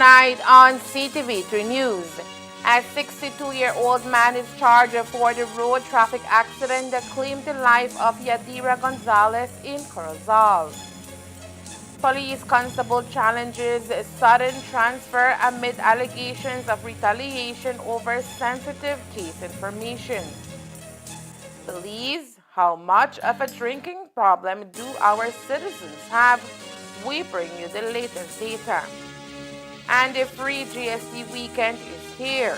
Tonight on CTV3 News, a 62-year-old man is charged for the road traffic accident that claimed the life of Yadira Gonzalez in Corozal. Police constable challenges sudden transfer amid allegations of retaliation over sensitive case information. Police, how much of a drinking problem do our citizens have? We bring you the latest data. And the free GST weekend is here.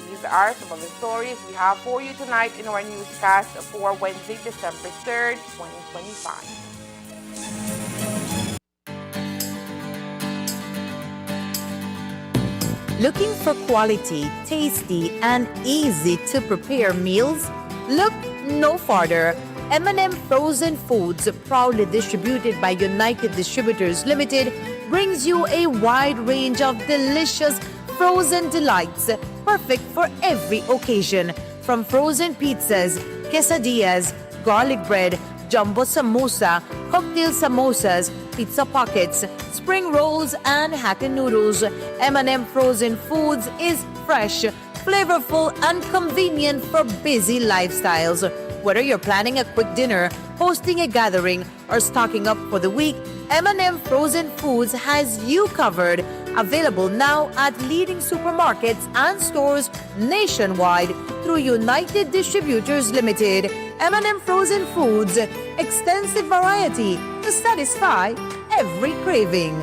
These are some of the stories we have for you tonight in our newscast for Wednesday, December 3rd, 2025. Looking for quality, tasty, and easy to prepare meals? Look no farther. M&M Frozen Foods, proudly distributed by United Distributors Limited, brings you a wide range of delicious frozen delights, perfect for every occasion. From frozen pizzas, quesadillas, garlic bread, jumbo samosa, cocktail samosas, pizza pockets, spring rolls, and hacken noodles, M&M Frozen Foods is fresh, flavorful, and convenient for busy lifestyles. Whether you're planning a quick dinner, hosting a gathering, or stocking up for the week, M&M Frozen Foods has you covered. Available now at leading supermarkets and stores nationwide through United Distributors Limited. M&M Frozen Foods, extensive variety to satisfy every craving.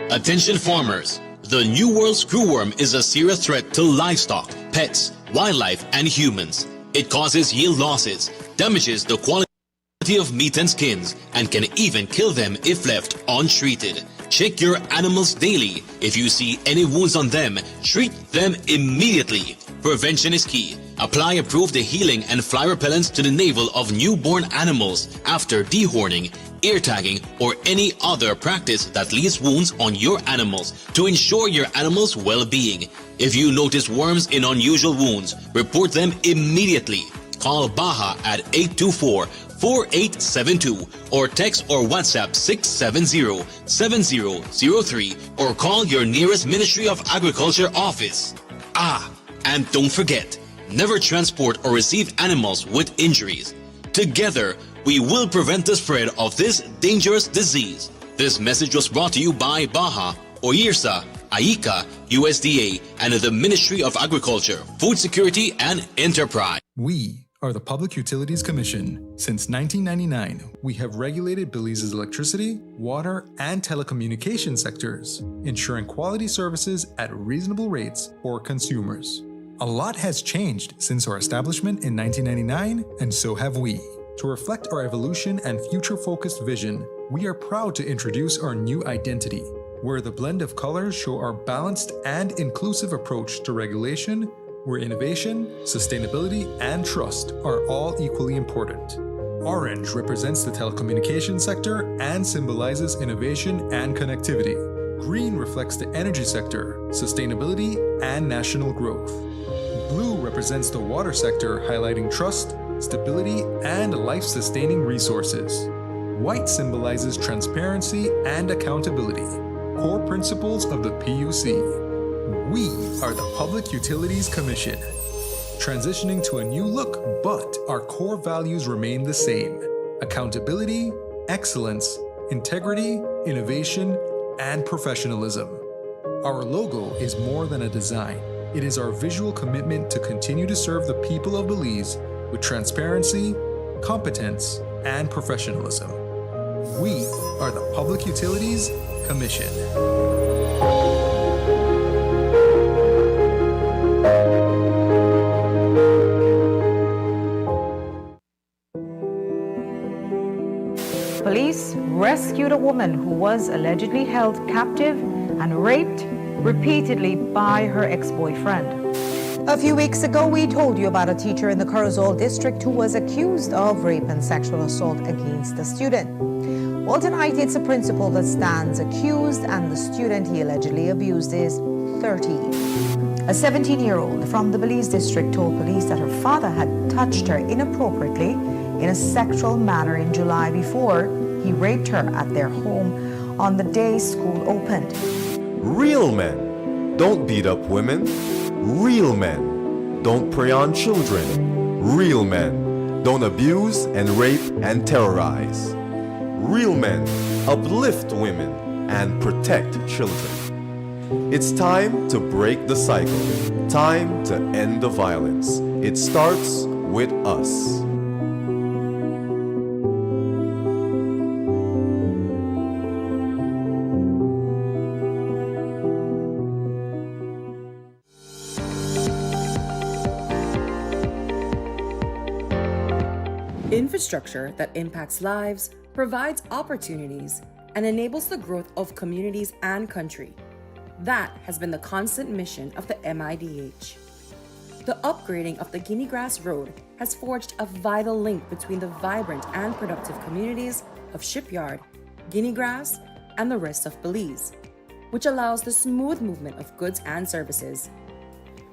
Attention farmers. The New World screwworm is a serious threat to livestock, pets, wildlife, and humans. It causes yield losses, damages the quality of meat and skins, and can even kill them if left untreated. Check your animals daily. If you see any wounds on them, treat them immediately. Prevention is key. Apply approved healing and fly repellents to the navel of newborn animals after dehorning, ear tagging, or any other practice that leaves wounds on your animals to ensure your animal's well-being. If you notice worms in unusual wounds, report them immediately. Call Baha at 824-4872 or text or WhatsApp 670-7003 or call your nearest Ministry of Agriculture office. And don't forget, never transport or receive animals with injuries. Together, we will prevent the spread of this dangerous disease. This message was brought to you by Baha, OIRSA, AICA, USDA, and the Ministry of Agriculture, Food Security, and Enterprise. We are the Public Utilities Commission. Since 1999, we have regulated Belize's electricity, water, and telecommunication sectors, ensuring quality services at reasonable rates for consumers. A lot has changed since our establishment in 1999, and so have we. To reflect our evolution and future-focused vision, we are proud to introduce our new identity, where the blend of colors show our balanced and inclusive approach to regulation, where innovation, sustainability, and trust are all equally important. Orange represents the telecommunications sector and symbolizes innovation and connectivity. Green reflects the energy sector, sustainability, and national growth. Blue represents the water sector, highlighting trust, stability, and life-sustaining resources. White symbolizes transparency and accountability, core principles of the PUC. We are the Public Utilities Commission, transitioning to a new look, but our core values remain the same: accountability, excellence, integrity, innovation, and professionalism. Our logo is more than a design. It is our visual commitment to continue to serve the people of Belize with transparency, competence, and professionalism. We are the Public Utilities Commission. Police rescued a woman who was allegedly held captive and raped repeatedly by her ex-boyfriend. A few weeks ago, we told you about a teacher in the Corozal district who was accused of rape and sexual assault against a student. Well, tonight it's a principal that stands accused, and the student he allegedly abused is 30. A 17-year-old from the Belize district told police that her father had touched her inappropriately in a sexual manner in July before he raped her at their home on the day school opened. Real men don't beat up women. Real men don't prey on children. Real men don't abuse and rape and terrorize. Real men uplift women and protect children. It's time to break the cycle. Time to end the violence. It starts with us. Infrastructure that impacts lives, provides opportunities, and enables the growth of communities and country. That has been the constant mission of the MIDH. The upgrading of the Guinea Grass Road has forged a vital link between the vibrant and productive communities of Shipyard, Guinea Grass, and the rest of Belize, which allows the smooth movement of goods and services.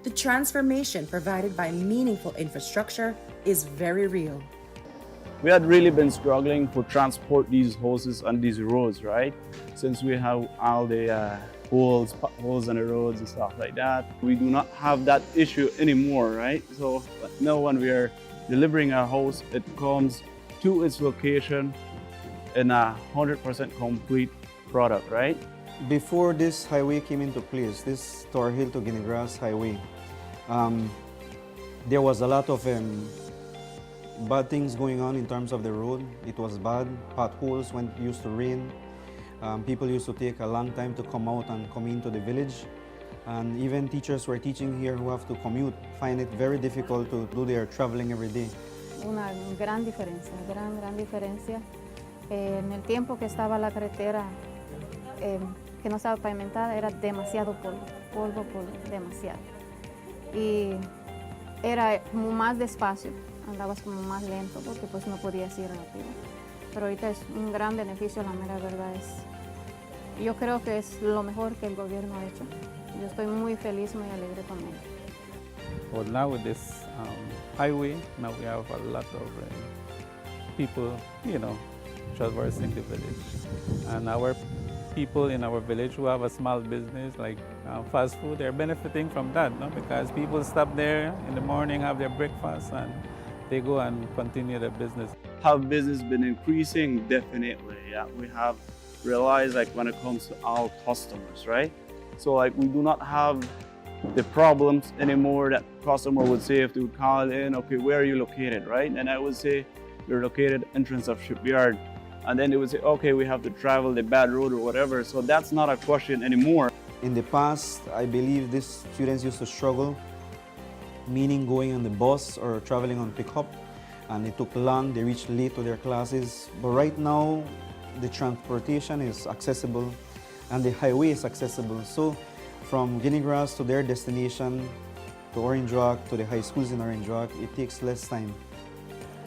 The transformation provided by meaningful infrastructure is very real. We had really been struggling to transport these hoses on these roads, right? Since we have all the holes on the roads and stuff like that. We do not have that issue anymore, right? So now when we are delivering a hose, it comes to its location in a 100% complete product, right? Before this highway came into place, this Tower Hill to Guinea Grass highway, there was a lot of bad things going on in terms of the road. It was bad. Potholes when it used to rain. People used to take a long time to come out and come into the village. And even teachers who are teaching here who have to commute find it very difficult to do their traveling every day. Una gran diferencia, gran diferencia. En el tiempo que estaba la carretera, que no estaba pavimentada, era demasiado polvo, demasiado. Y era como más despacio. Andabas como más lento porque pues no podías ir rápido. Pero ahorita es un gran beneficio, la mera verdad es, yo creo que es lo mejor que el gobierno ha hecho. Yo estoy muy feliz, muy alegre con él. Well, now with this highway, now we have a lot of people, traversing the village. And our people in our village who have a small business like fast food, they're benefiting from that, no? Because people stop there in the morning, have their breakfast, and they go and continue their business. Have business been increasing? Definitely, yeah. We have realized when it comes to our customers, right? So we do not have the problems anymore that customer would say if they would call in, okay, where are you located, right? And I would say, we're located entrance of Shipyard. And then they would say, okay, we have to travel the bad road or whatever. So that's not a question anymore. In the past, I believe these students used to struggle, meaning going on the bus or traveling on pickup, and it took long, they reached late to their classes. But right now, the transportation is accessible and the highway is accessible. So from Guinea Grass to their destination, to Orange Rock, to the high schools in Orange Rock, it takes less time.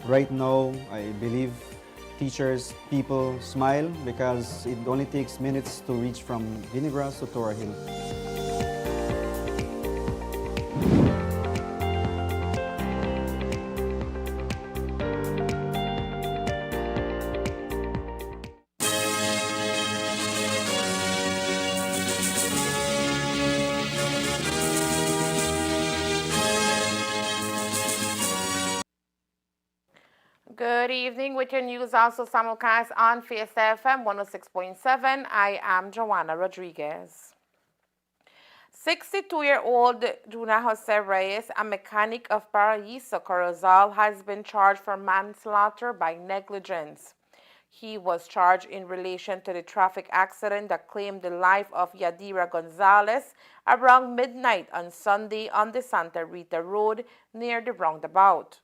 Right now, I believe teachers, people smile because it only takes minutes to reach from Guinea Grass to Tower Hill. Good evening. With your news also simulcast on Fiesta FM 106.7. I am Joanna Rodriguez. 62-year-old Juna Jose Reyes, a mechanic of Paraíso, Corozal, has been charged for manslaughter by negligence. He was charged in relation to the traffic accident that claimed the life of Yadira Gonzalez around midnight on Sunday on the Santa Rita Road near the roundabout.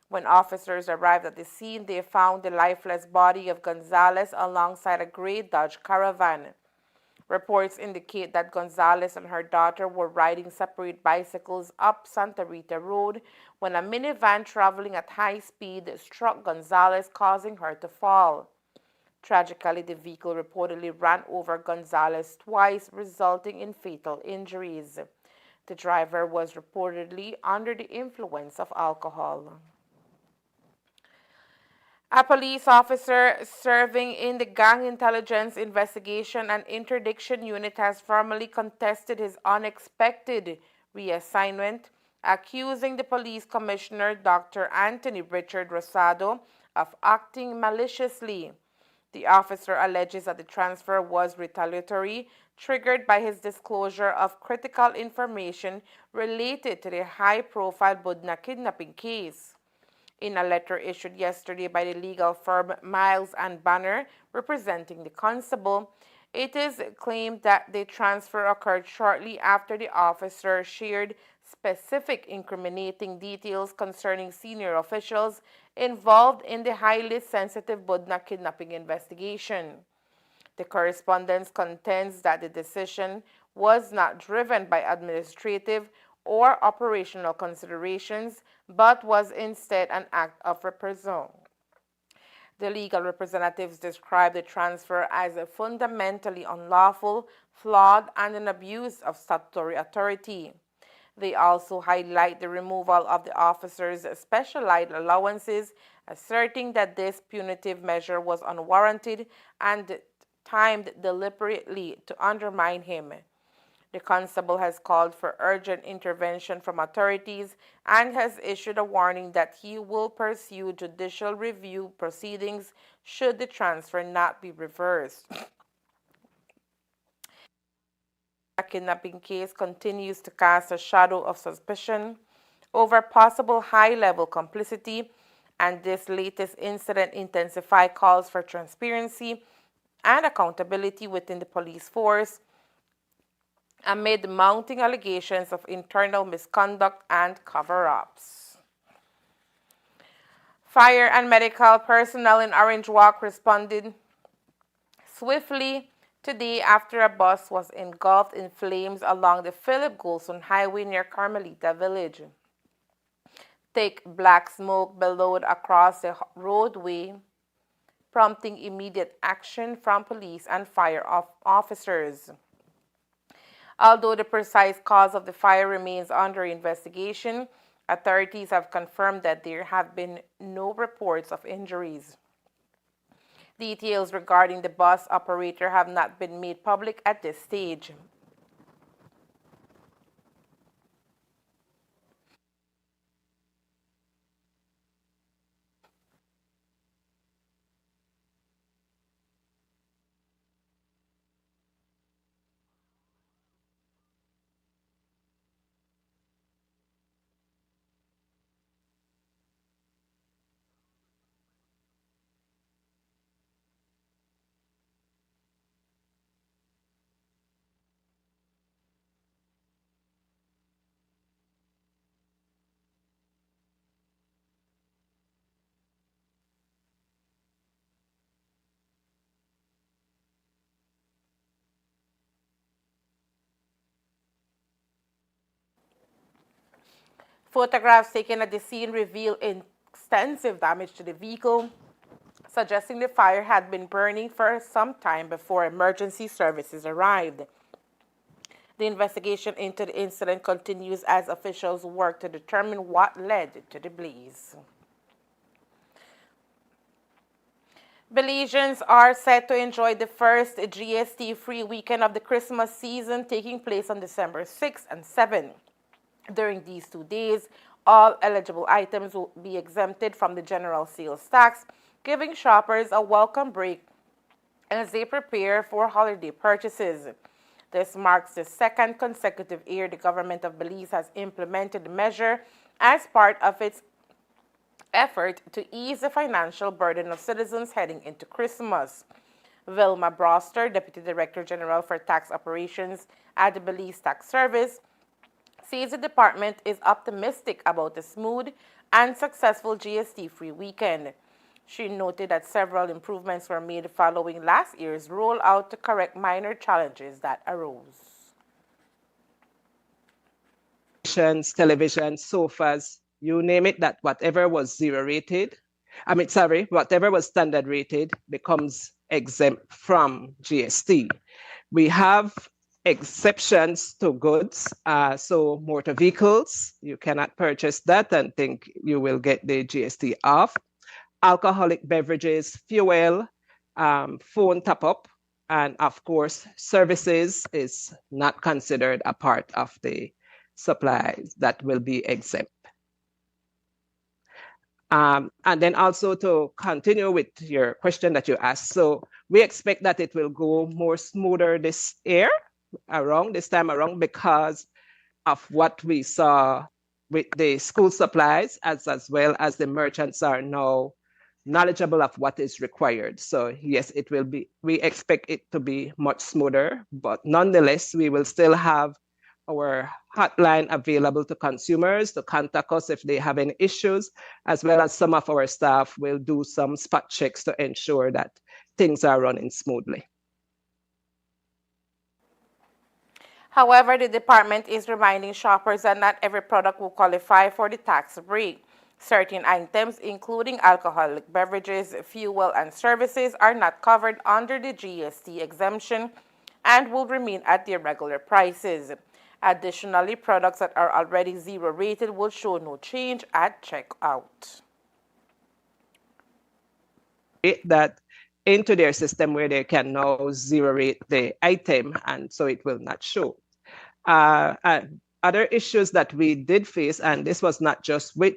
When officers arrived at the scene, they found the lifeless body of Gonzalez alongside a gray Dodge Caravan. Reports indicate that Gonzalez and her daughter were riding separate bicycles up Santa Rita Road when a minivan traveling at high speed struck Gonzalez, causing her to fall. Tragically, the vehicle reportedly ran over Gonzalez twice, resulting in fatal injuries. The driver was reportedly under the influence of alcohol. A police officer serving in the Gang Intelligence Investigation and Interdiction Unit has formally contested his unexpected reassignment, accusing the police commissioner, Dr. Anthony Richard Rosado, of acting maliciously. The officer alleges that the transfer was retaliatory, triggered by his disclosure of critical information related to the high-profile Budna kidnapping case. In a letter issued yesterday by the legal firm Miles and Banner, representing the constable, it is claimed that the transfer occurred shortly after the officer shared specific incriminating details concerning senior officials involved in the highly sensitive Budna kidnapping investigation. The correspondence contends that the decision was not driven by administrative or operational considerations, but was instead an act of reprisal. The legal representatives described the transfer as a fundamentally unlawful, flawed, and an abuse of statutory authority. They also highlight the removal of the officer's specialized allowances, asserting that this punitive measure was unwarranted and timed deliberately to undermine him. The constable has called for urgent intervention from authorities and has issued a warning that he will pursue judicial review proceedings should the transfer not be reversed. The kidnapping case continues to cast a shadow of suspicion over possible high-level complicity, and this latest incident intensifies calls for transparency and accountability within the police force amid mounting allegations of internal misconduct and cover-ups. Fire and medical personnel in Orange Walk responded swiftly today after a bus was engulfed in flames along the Philip Golson Highway near Carmelita Village. Thick black smoke billowed across the roadway, prompting immediate action from police and fire officers. Although the precise cause of the fire remains under investigation, authorities have confirmed that there have been no reports of injuries. Details regarding the bus operator have not been made public at this stage. Photographs taken at the scene reveal extensive damage to the vehicle, suggesting the fire had been burning for some time before emergency services arrived. The investigation into the incident continues as officials work to determine what led to the blaze. Belizeans are set to enjoy the first GST-free weekend of the Christmas season, taking place on December 6 and 7. During these 2 days, all eligible items will be exempted from the general sales tax, giving shoppers a welcome break as they prepare for holiday purchases. This marks the second consecutive year the government of Belize has implemented the measure as part of its effort to ease the financial burden of citizens heading into Christmas. Vilma Broster, Deputy Director General for Tax Operations at the Belize Tax Service, says the department is optimistic about a smooth and successful GST-free weekend. She noted that several improvements were made following last year's rollout to correct minor challenges that arose. Television, sofas, you name it, that whatever was whatever was standard rated becomes exempt from GST. We have exceptions to goods, so motor vehicles, you cannot purchase that and think you will get the GST off. alcoholic beverages, fuel, phone top-up, and of course, services is not considered a part of the supplies that will be exempt. And then also to continue with your question that you asked, so we expect that it will go more smoother this year around, this time around, because of what we saw with the school supplies, as well as the merchants are now knowledgeable of what is required. So yes, it will be, we expect it to be much smoother, but nonetheless, we will still have our hotline available to consumers to contact us if they have any issues, as well as some of our staff will do some spot checks to ensure that things are running smoothly. However, the department is reminding shoppers that not every product will qualify for the tax break. Certain items, including alcoholic beverages, fuel, and services, are not covered under the GST exemption and will remain at their regular prices. Additionally, products that are already zero rated will show no change at checkout. That into their system where they can now zero rate the item, and so it will not show. Other issues that we did face, and this was not just with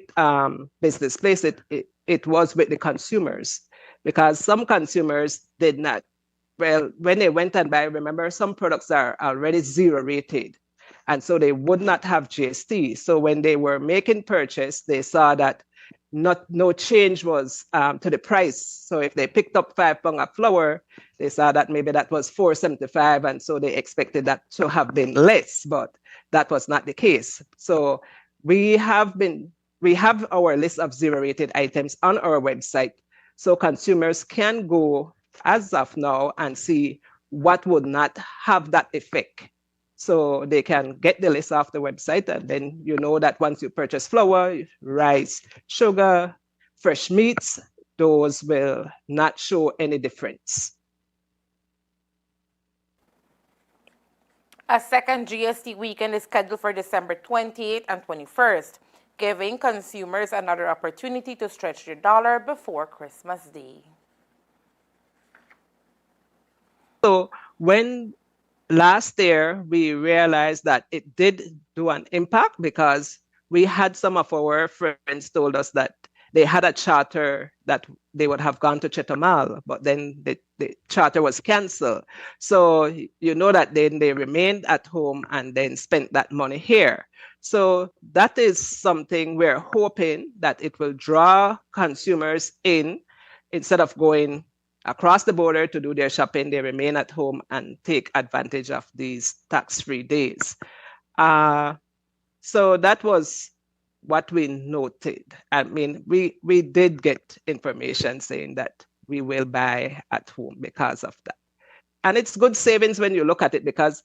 business place, it was with the consumers, because some consumers did not, well, when they went and buy, remember, some products are already zero rated, and so they would not have GST. So when they were making purchase, they saw that no change was to the price. So if they picked up £5 of flour, they saw that maybe that was $4.75, and so they expected that to have been less, but that was not the case. So we have our list of zero-rated items on our website, so consumers can go as of now and see what would not have that effect. So they can get the list off the website, and then you know that once you purchase flour, rice, sugar, fresh meats, those will not show any difference. A second GST weekend is scheduled for December 28th and 21st, giving consumers another opportunity to stretch their dollar before Christmas Day. So when last year, we realized that it did do an impact, because we had some of our friends told us that they had a charter that they would have gone to Chetamal, but then the charter was canceled. So you know that then they remained at home and then spent that money here. So that is something we're hoping that it will draw consumers in. Instead of going across the border to do their shopping, they remain at home and take advantage of these tax-free days. So that was what we noted. I mean, we did get information saying that we will buy at home because of that. And it's good savings when you look at it, because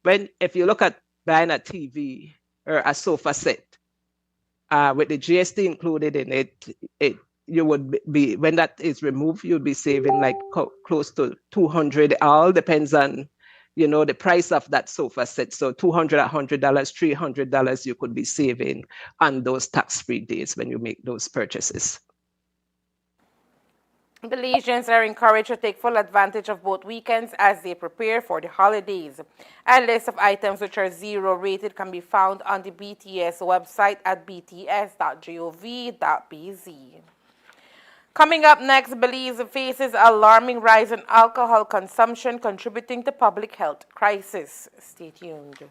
if you look at buying a TV or a sofa set, with the GST included in it, you would be, when that is removed, you'll be saving like close to $200. All depends on, you know, the price of that sofa set. So $200, $100, $300 you could be saving on those tax-free days when you make those purchases. Belizeans are encouraged to take full advantage of both weekends as they prepare for the holidays. A list of items which are zero rated can be found on the BTS website at bts.gov.bz. Coming up next, Belize faces alarming rise in alcohol consumption, contributing to public health crisis. Stay tuned.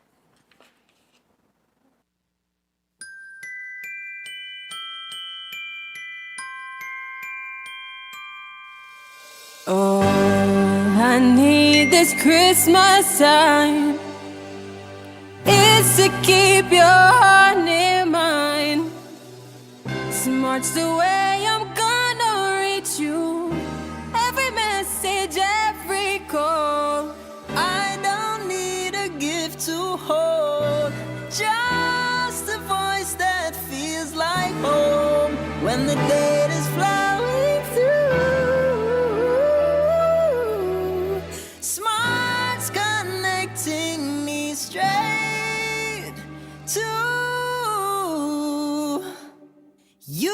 All I need this Christmas time is to keep your heart near mine. Smart's the way I'm gonna reach you. Every message, every call. I don't need a gift to hold, just a voice that feels like home when the date is flowing through. Smart's connecting me straight to you.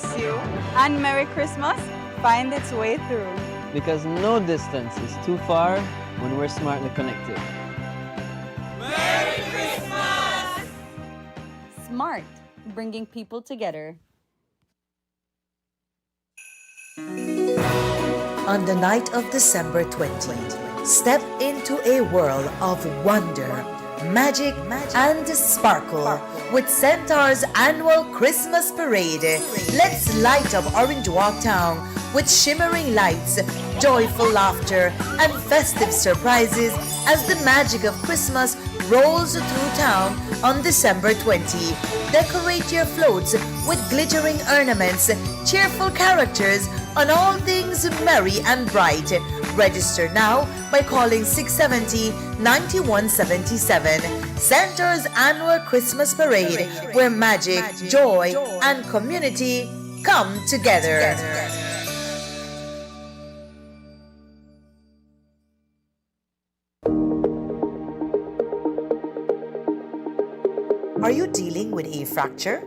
miss you, and Merry Christmas find its way through. Because no distance is too far when we're smartly connected. Merry Christmas! Smart, bringing people together. On the night of December 20th, step into a world of wonder, magic, and sparkle with Centaur's annual Christmas parade. Let's light up Orange Walk Town with shimmering lights, joyful laughter, and festive surprises as the magic of Christmas rolls through town on December 20. Decorate your floats with glittering ornaments, cheerful characters, on all things merry and bright. Register now by calling 670-9177. Center's annual Christmas parade, where magic, joy, and community come together. Are you dealing with a fracture?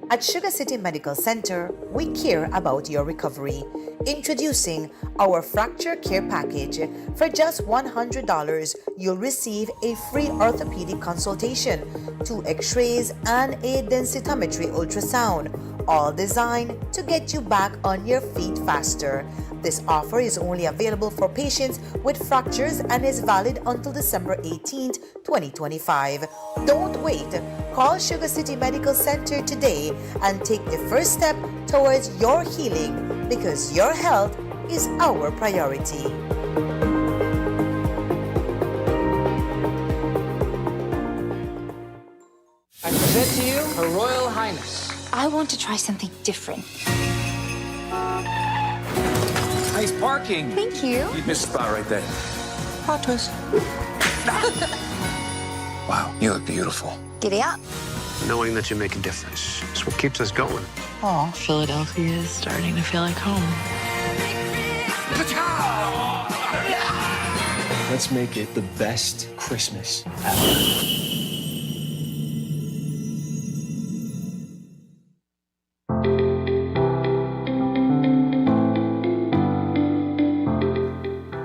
At Sugar City Medical Center, we care about your recovery. Introducing our Fracture Care Package. For just $100, you'll receive a free orthopedic consultation, 2 x-rays, and a densitometry ultrasound, all designed to get you back on your feet faster. This offer is only available for patients with fractures and is valid until December 18th, 2025. Don't wait. Call Sugar City Medical Center today and take the first step towards your healing, because your health is our priority. I present to you Her Royal Highness. I want to try something different. Nice parking. Thank you. You missed a spot right there. Plot twist. Wow, you look beautiful. Giddy up. Knowing that you make a difference is what keeps us going. Oh, Philadelphia is starting to feel like home. Let's make it the best Christmas ever.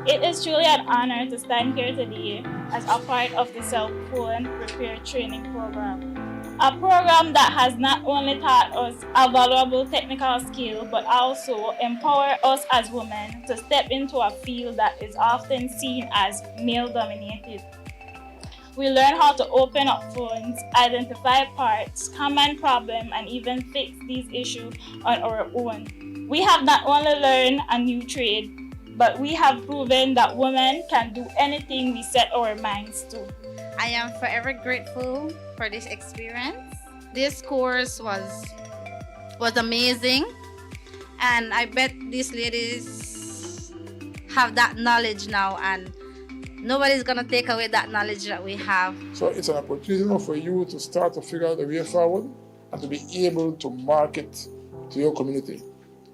It is truly an honor to stand here today as a part of the Cell Phone Repair Training Program. A program that has not only taught us a valuable technical skill, but also empower us as women to step into a field that is often seen as male-dominated. We learn how to open up phones, identify parts, common problems, and even fix these issues on our own. We have not only learned a new trade, but we have proven that women can do anything we set our minds to. I am forever grateful for this experience. This course was amazing, and I bet these ladies have that knowledge now, and nobody's gonna take away that knowledge that we have. So it's an opportunity for you to start to figure out the way forward and to be able to market to your community.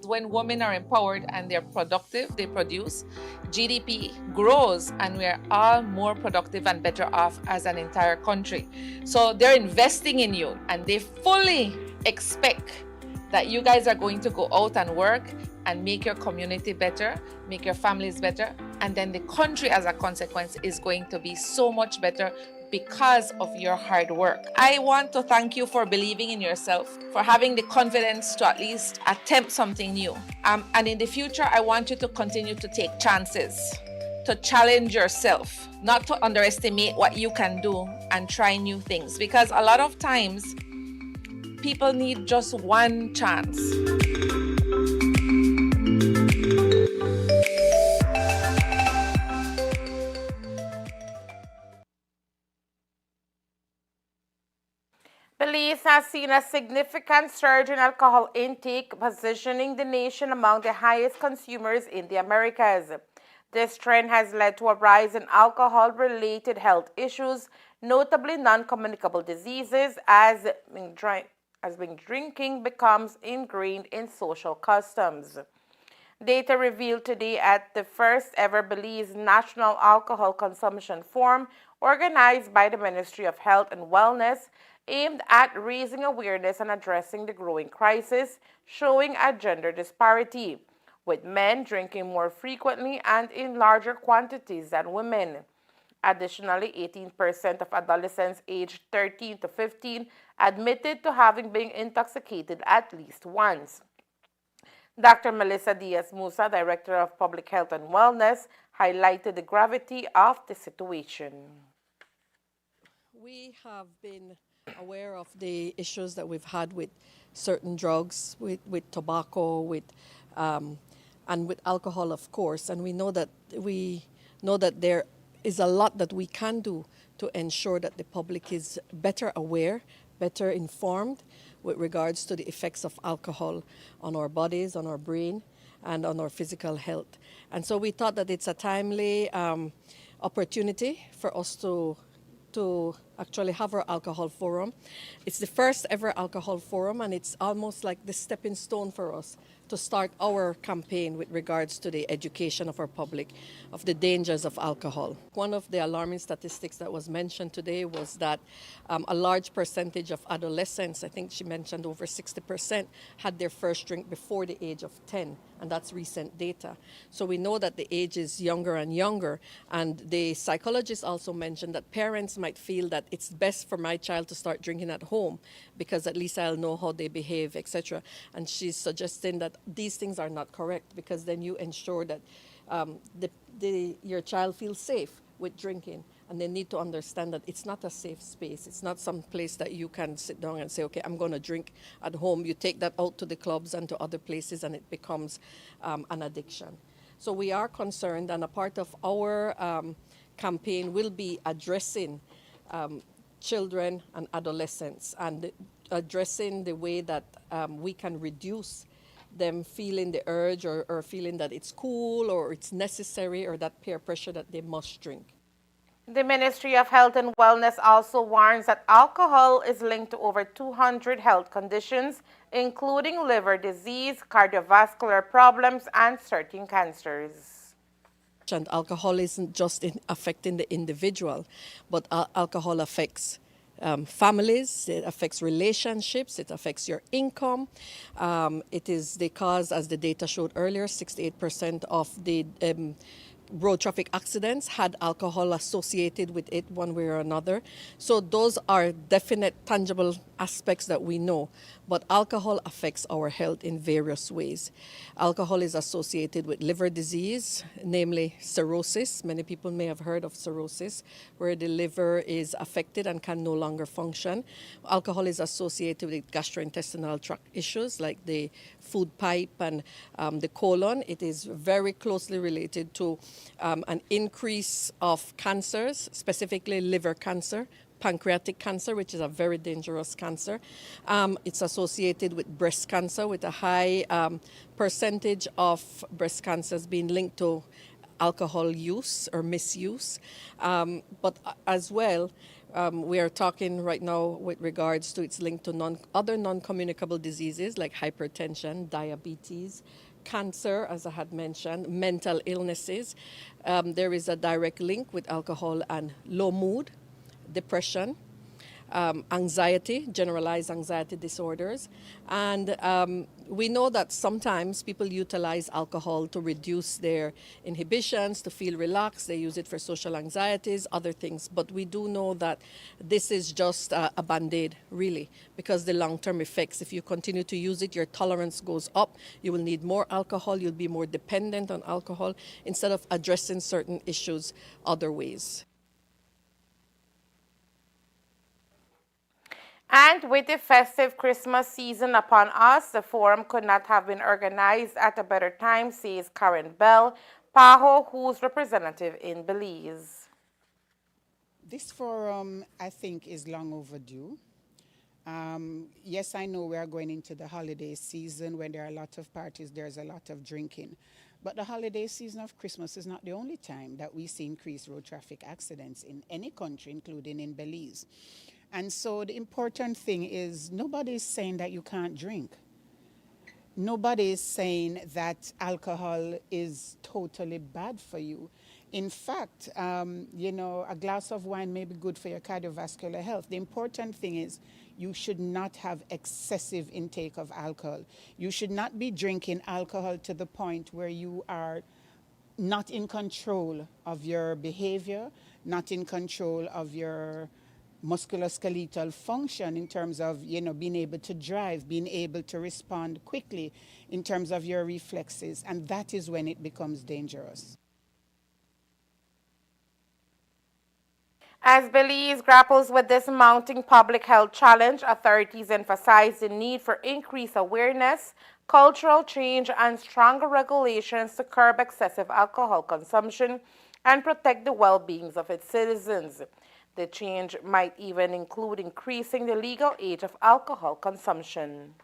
When women are empowered and they're productive, they produce, GDP grows, and we're all more productive and better off as an entire country. So they're investing in you, and they fully expect that you guys are going to go out and work and make your community better, make your families better, and then the country as a consequence is going to be so much better because of your hard work. I want to thank you for believing in yourself, for having the confidence to at least attempt something new. And in the future, I want you to continue to take chances, to challenge yourself, not to underestimate what you can do and try new things, because a lot of times people need just one chance. Belize has seen a significant surge in alcohol intake, positioning the nation among the highest consumers in the Americas. This trend has led to a rise in alcohol-related health issues, notably non-communicable diseases, as drinking becomes ingrained in social customs. Data revealed today at the first ever Belize National Alcohol Consumption Forum, organized by the Ministry of Health and Wellness, aimed at raising awareness and addressing the growing crisis, showing a gender disparity, with men drinking more frequently and in larger quantities than women. Additionally, 18% of adolescents aged 13 to 15 admitted to having been intoxicated at least once. Dr. Melissa Diaz-Musa, Director of Public Health and Wellness, highlighted the gravity of the situation. We have been aware of the issues that we've had with certain drugs, with tobacco, and with alcohol, of course. And we know that there is a lot that we can do to ensure that the public is better aware, better informed with regards to the effects of alcohol on our bodies, on our brain, and on our physical health. And so we thought that it's a timely opportunity for us to actually have our alcohol forum. It's the first ever alcohol forum, and it's almost like the stepping stone for us to start our campaign with regards to the education of our public of the dangers of alcohol. One of the alarming statistics that was mentioned today was that a large percentage of adolescents, I think she mentioned over 60%, had their first drink before the age of 10, and that's recent data. So we know that the age is younger and younger, and the psychologist also mentioned that parents might feel that it's best for my child to start drinking at home because at least I'll know how they behave, etc. And she's suggesting that these things are not correct, because then you ensure that your child feels safe with drinking, and they need to understand that it's not a safe space. It's not some place that you can sit down and say, okay, I'm going to drink at home. You take that out to the clubs and to other places, and it becomes an addiction. So we are concerned, and a part of our campaign will be addressing children and adolescents, and addressing the way that we can reduce them feeling the urge or feeling that it's cool or it's necessary, or that peer pressure that they must drink. The Ministry of Health and Wellness also warns that alcohol is linked to over 200 health conditions, including liver disease, cardiovascular problems, and certain cancers. And alcohol isn't just affecting the individual, but alcohol affects families, it affects relationships, it affects your income. It is the cause, as the data showed earlier, 68% of the road traffic accidents had alcohol associated with it one way or another. So those are definite, tangible aspects that we know. But alcohol affects our health in various ways. Alcohol is associated with liver disease, namely cirrhosis. Many people may have heard of cirrhosis, where the liver is affected and can no longer function. Alcohol is associated with gastrointestinal tract issues like the food pipe and the colon. It is very closely related to an increase of cancers, specifically liver cancer, pancreatic cancer, which is a very dangerous cancer. It's associated with breast cancer, with a high percentage of breast cancers being linked to alcohol use or misuse. But as well, we are talking right now with regards to its link to other non-communicable diseases like hypertension, diabetes, cancer, as I had mentioned, mental illnesses. There is a direct link with alcohol and low mood, depression, anxiety, generalized anxiety disorders. And we know that sometimes people utilize alcohol to reduce their inhibitions, to feel relaxed. They use it for social anxieties, other things. But we do know that this is just a Band-Aid, really, because the long-term effects, if you continue to use it, your tolerance goes up. You will need more alcohol. You'll be more dependent on alcohol instead of addressing certain issues other ways. And with the festive Christmas season upon us, the forum could not have been organized at a better time, says Karen Bell, PAHO, who's representative in Belize. This forum, I think, is long overdue. Yes, I know we are going into the holiday season. When there are a lot of parties, there's a lot of drinking. But the holiday season of Christmas is not the only time that we see increased road traffic accidents in any country, including in Belize. And so the important thing is nobody is saying that you can't drink. nobody is saying that alcohol is totally bad for you. In fact, a glass of wine may be good for your cardiovascular health. The important thing is you should not have excessive intake of alcohol. You should not be drinking alcohol to the point where you are not in control of your behavior, not in control of your musculoskeletal function in terms of, being able to drive, being able to respond quickly in terms of your reflexes. And that is when it becomes dangerous. As Belize grapples with this mounting public health challenge, authorities emphasize the need for increased awareness, cultural change, and stronger regulations to curb excessive alcohol consumption and protect the well-being of its citizens. The change might even include increasing the legal age of alcohol consumption.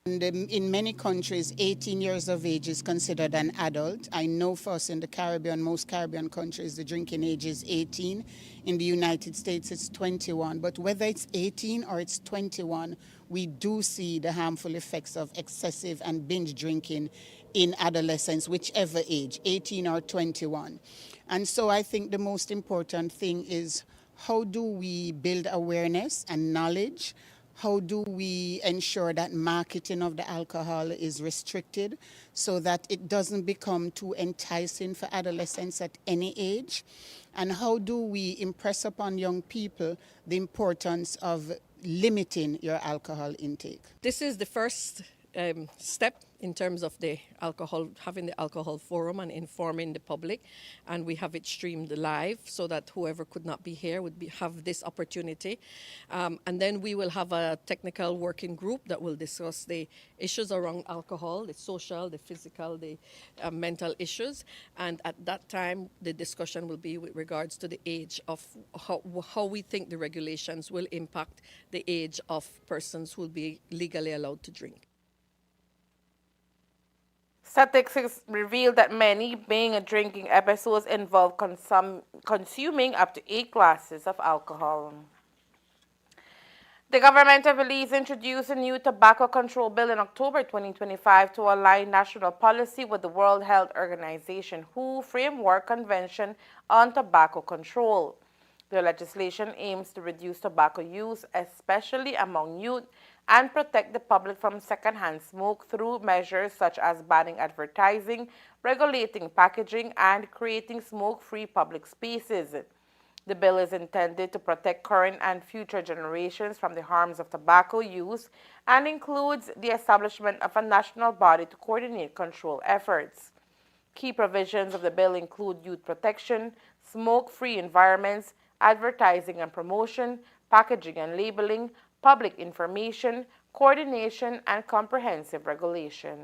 And in many countries, 18 years of age is considered an adult. I know for us in the Caribbean, most Caribbean countries, the drinking age is 18. In the United States, it's 21. But whether it's 18 or it's 21, we do see the harmful effects of excessive and binge drinking in adolescence, whichever age, 18 or 21. And so I think the most important thing is how do we build awareness and knowledge? How do we ensure that marketing of the alcohol is restricted so that it doesn't become too enticing for adolescents at any age? And how do we impress upon young people the importance of limiting your alcohol intake? This is the first step in terms of the alcohol, having the alcohol forum and informing the public, and we have it streamed live so that whoever could not be here would have this opportunity. And then we will have a technical working group that will discuss the issues around alcohol, the social, the physical, the mental issues, and at that time the discussion will be with regards to the age of how we think the regulations will impact the age of persons who will be legally allowed to drink. Statistics reveal that many drinking episodes involve consuming up to 8 glasses of alcohol. The government of Belize introduced a new tobacco control bill in October 2025 to align national policy with the World Health Organization WHO Framework Convention on Tobacco Control. The legislation aims to reduce tobacco use, especially among youth, and protect the public from secondhand smoke through measures such as banning advertising, regulating packaging, and creating smoke-free public spaces. The bill is intended to protect current and future generations from the harms of tobacco use and includes the establishment of a national body to coordinate control efforts. Key provisions of the bill include youth protection, smoke-free environments, advertising and promotion, packaging and labeling, public information, coordination, and comprehensive regulation.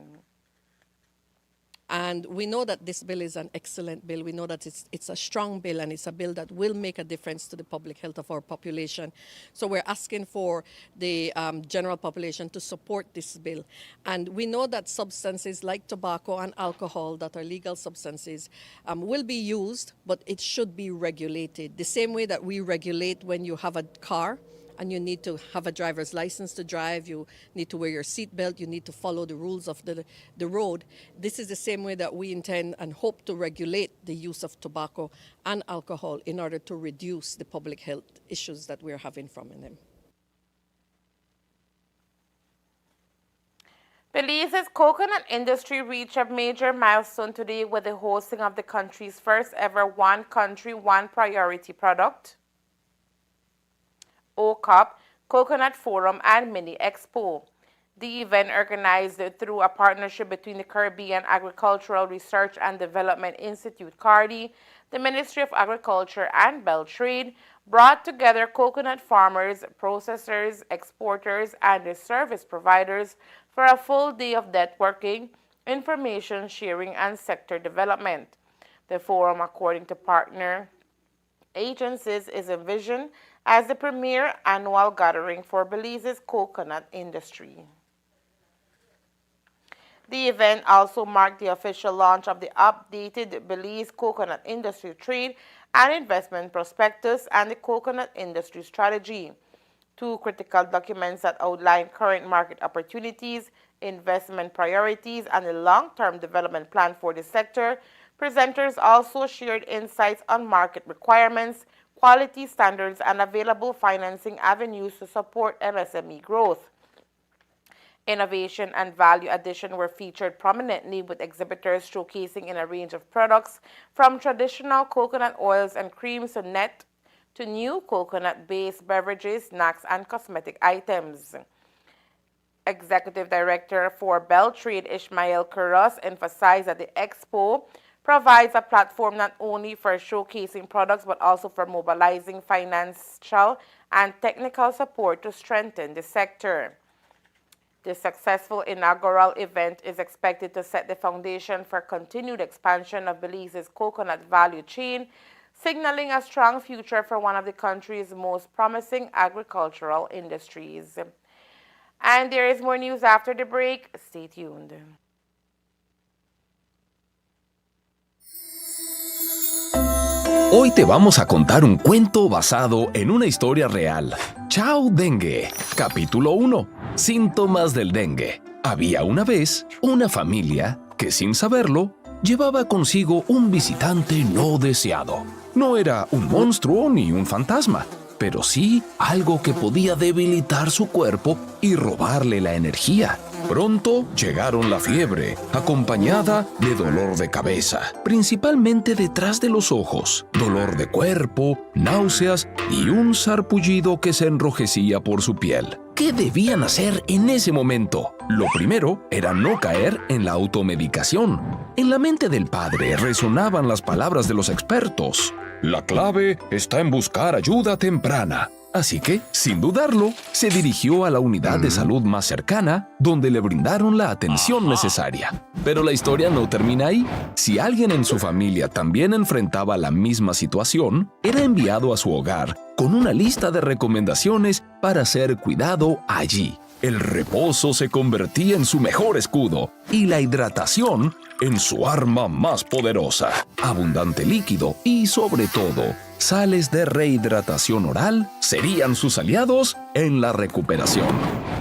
And we know that this bill is an excellent bill. We know that it's a strong bill, and it's a bill that will make a difference to the public health of our population. So we're asking for the general population to support this bill. And we know that substances like tobacco and alcohol that are legal substances will be used, but it should be regulated. The same way that we regulate when you have a car, and you need to have a driver's license to drive, you need to wear your seatbelt, you need to follow the rules of the road. This is the same way that we intend and hope to regulate the use of tobacco and alcohol in order to reduce the public health issues that we're having from them. Belize's coconut industry reached a major milestone today with the hosting of the country's first ever One Country, One Priority product, OCOP, Coconut Forum, and Mini Expo. The event, organized through a partnership between the Caribbean Agricultural Research and Development Institute, CARDI, the Ministry of Agriculture, and Bell Trade, brought together coconut farmers, processors, exporters, and service providers for a full day of networking, information sharing, and sector development. The forum, according to partner agencies, is envisioned as the premier annual gathering for Belize's coconut industry. The event also marked the official launch of the updated Belize Coconut Industry Trade and Investment Prospectus and the Coconut Industry Strategy, two critical documents that outline current market opportunities, investment priorities, and the long-term development plan for the sector, presenters also shared insights on market requirements, quality standards, and available financing avenues to support MSME growth. Innovation and value addition were featured prominently, with exhibitors showcasing in a range of products from traditional coconut oils and creams to new coconut-based beverages, snacks, and cosmetic items. Executive Director for Beltrade, Ishmael Kuros, emphasized that the expo provides a platform not only for showcasing products but also for mobilizing financial and technical support to strengthen the sector. The successful inaugural event is expected to set the foundation for continued expansion of Belize's coconut value chain, signaling a strong future for one of the country's most promising agricultural industries. And there is more news after the break. Stay tuned. Hoy te vamos a contar un cuento basado en una historia real. Chao Dengue. Capítulo 1. Síntomas del dengue. Había una vez una familia que, sin saberlo, llevaba consigo un visitante no deseado. No era un monstruo ni un fantasma, pero sí algo que podía debilitar su cuerpo y robarle la energía. Pronto llegaron la fiebre, acompañada de dolor de cabeza, principalmente detrás de los ojos, dolor de cuerpo, náuseas y un sarpullido que se enrojecía por su piel. ¿Qué debían hacer en ese momento? Lo primero era no caer en la automedicación. En la mente del padre resonaban las palabras de los expertos. La clave está en buscar ayuda temprana. Así que, sin dudarlo, se dirigió a la unidad de salud más cercana, donde le brindaron la atención necesaria. Pero la historia no termina ahí. Si alguien en su familia también enfrentaba la misma situación, era enviado a su hogar con una lista de recomendaciones para ser cuidado allí. El reposo se convertía en su mejor escudo y la hidratación en su arma más poderosa. Abundante líquido y, sobre todo, sales de rehidratación oral serían sus aliados en la recuperación.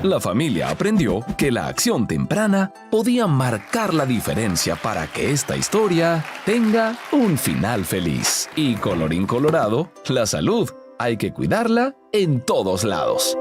La familia aprendió que la acción temprana podía marcar la diferencia para que esta historia tenga un final feliz. Y colorín colorado, la salud hay que cuidarla en todos lados.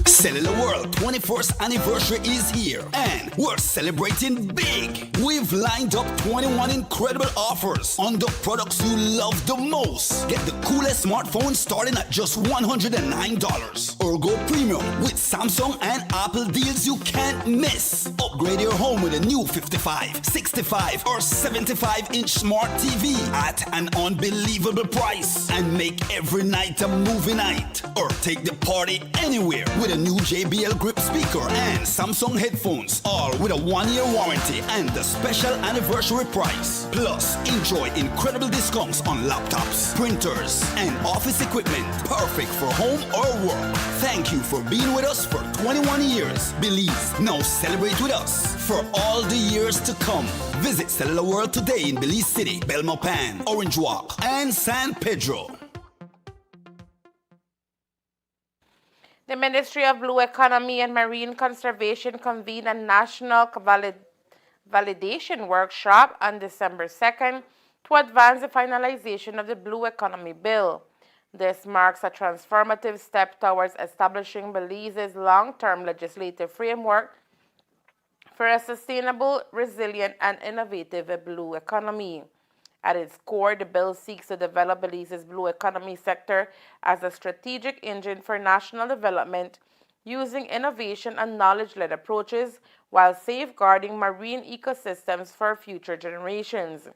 Cellular World 21st anniversary is here and we're celebrating big. We've lined up 21 incredible offers on the products you love the most. Get the coolest smartphone starting at just $109 or go premium with Samsung and Apple deals you can't miss. Upgrade your home with a new 55, 65 or 75-inch smart TV at an unbelievable price and make every night a movie night or take the party anywhere with a new JBL grip speaker and Samsung headphones, all with a 1-year warranty and the special anniversary price. Plus, enjoy incredible discounts on laptops, printers, and office equipment, perfect for home or work. Thank you for being with us for 21 years. Belize, now celebrate with us for all the years to come. Visit Cellular World today in Belize City, Belmopan, Orange Walk, and San Pedro. The Ministry of Blue Economy and Marine Conservation convened a national validation workshop on December 2nd to advance the finalization of the Blue Economy Bill. This marks a transformative step towards establishing Belize's long-term legislative framework for a sustainable, resilient, and innovative blue economy. At its core, the bill seeks to develop Belize's blue economy sector as a strategic engine for national development, using innovation and knowledge-led approaches while safeguarding marine ecosystems for future generations.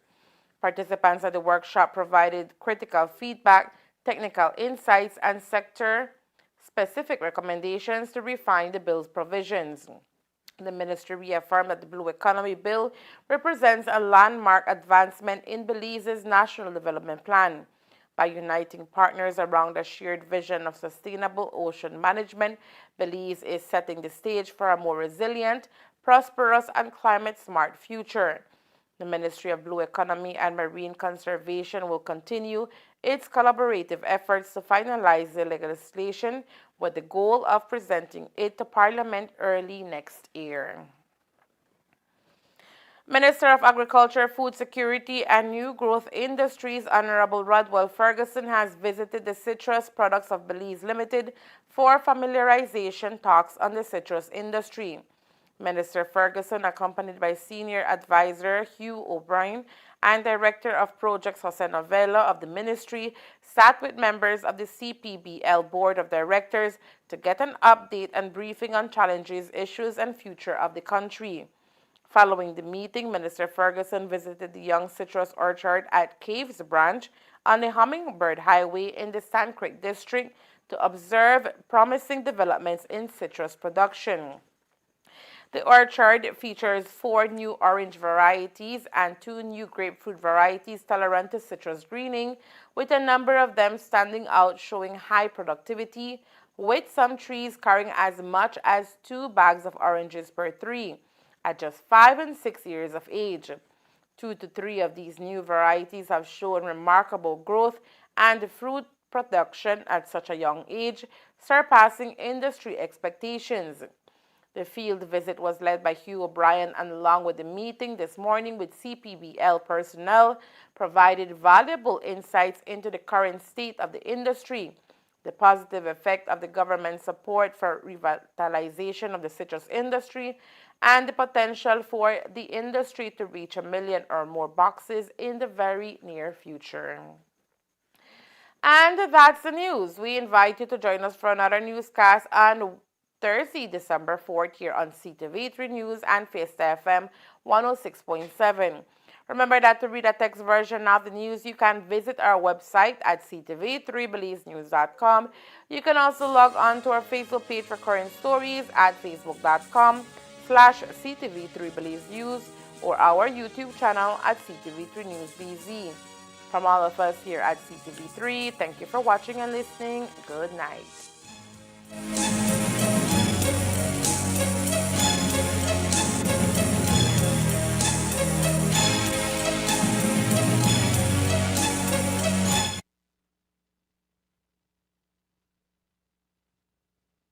Participants at the workshop provided critical feedback, technical insights, and sector-specific recommendations to refine the bill's provisions. The ministry reaffirmed that the Blue Economy Bill represents a landmark advancement in Belize's National Development Plan. By uniting partners around a shared vision of sustainable ocean management, Belize is setting the stage for a more resilient, prosperous, and climate-smart future. The Ministry of Blue Economy and Marine Conservation will continue its collaborative efforts to finalize the legislation with the goal of presenting it to Parliament early next year. Minister of Agriculture, Food Security and New Growth Industries, Honorable Rodwell Ferguson, has visited the Citrus Products of Belize Limited for familiarization talks on the citrus industry. Minister Ferguson, accompanied by Senior Advisor Hugh O'Brien and Director of Projects Jose Novella of the Ministry, sat with members of the CPBL Board of Directors to get an update and briefing on challenges, issues, and future of the country. Following the meeting, Minister Ferguson visited the Young Citrus Orchard at Caves Branch on the Hummingbird Highway in the Sand Creek District to observe promising developments in citrus production. The orchard features 4 new orange varieties and 2 new grapefruit varieties tolerant to citrus greening, with a number of them standing out showing high productivity, with some trees carrying as much as 2 bags of oranges per tree at just 5 and 6 years of age. 2 to 3 of these new varieties have shown remarkable growth and fruit production at such a young age, surpassing industry expectations. The field visit was led by Hugh O'Brien, and along with the meeting this morning with CPBL personnel, provided valuable insights into the current state of the industry, the positive effect of the government's support for revitalization of the citrus industry, and the potential for the industry to reach 1 million or more boxes in the very near future. And that's the news. We invite you to join us for another newscast on Thursday, December 4th here on CTV3 News and Fiesta FM 106.7. Remember that to read a text version of the news, you can visit our website at ctv3belizenews.com. You can also log on to our Facebook page for current stories at facebook.com/ctv3belizenews or our YouTube channel at CTV3 News BZ. From all of us here at CTV3, thank you for watching and listening. Good night.